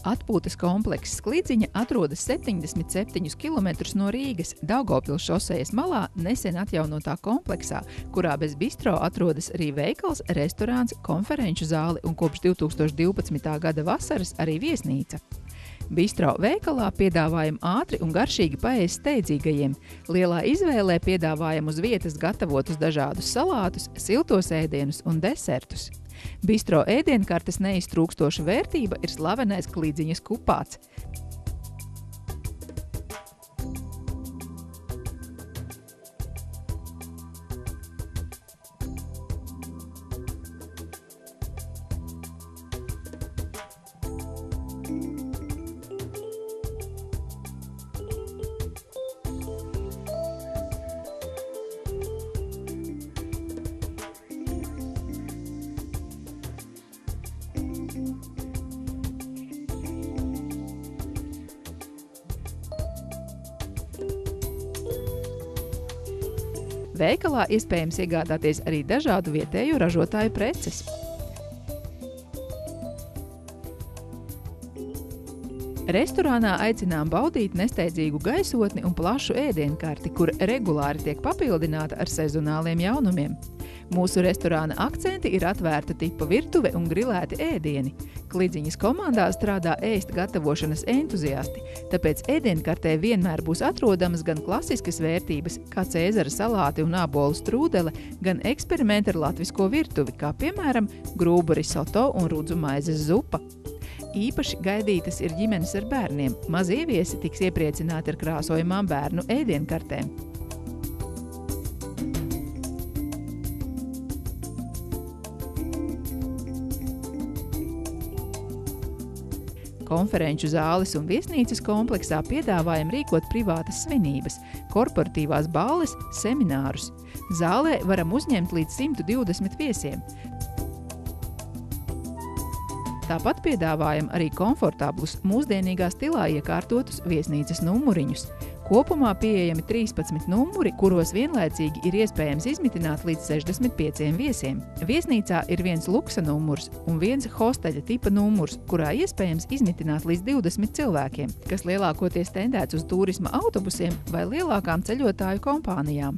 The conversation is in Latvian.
Atpūtas komplekss Klidziņa atrodas 77 km no Rīgas Daugavpils šosejas malā nesen atjaunotā kompleksā, kurā bez bistro atrodas arī veikals, restorāns, konferenču zāli un kopš 2012. gada vasaras arī viesnīca. Bistro veikalā piedāvājam ātri un garšīgi paēst steidzīgajiem. Lielā izvēlē piedāvājam uz vietas gatavotus dažādus salātus, siltos ēdienus un desertus. Bistro ēdienkartes neiztrūkstoša vērtība ir slavenais Klidziņas kupāts. Veikalā iespējams iegādāties arī dažādu vietēju ražotāju preces. Restorānā aicinām baudīt nesteidzīgu gaisotni un plašu ēdienkarti, kur regulāri tiek papildināta ar sezonāliem jaunumiem. Mūsu restorāna akcenti ir atvērta tipa virtuve un grilēti ēdieni. Klidziņas komandā strādā ēst gatavošanas entuziasti, tāpēc ēdienkartē vienmēr būs atrodamas gan klasiskas vērtības, kā cēzara salāti un ābolu strūdele, gan eksperimenti ar latvisko virtuvi, kā piemēram grūbu risoto un rudzu maizes zupa. Īpaši gaidītas ir ģimenes ar bērniem. Mazie viesi tiks iepriecināti ar krāsojamām bērnu ēdienkartēm. Konferenču zāles un viesnīcas kompleksā piedāvājam rīkot privātas svinības, korporatīvās balles, seminārus. Zālē varam uzņemt līdz 120 viesiem. Tāpat piedāvājam arī komfortablus, mūsdienīgā stilā iekārtotus viesnīcas numuriņus. Kopumā pieejami 13 numuri, kuros vienlaicīgi ir iespējams izmitināt līdz 65 viesiem. Viesnīcā ir viens luksa numurs un viens hosteļa tipa numurs, kurā iespējams izmitināt līdz 20 cilvēkiem, kas lielākoties tendēts uz turisma autobusiem vai lielākām ceļotāju kompānijām.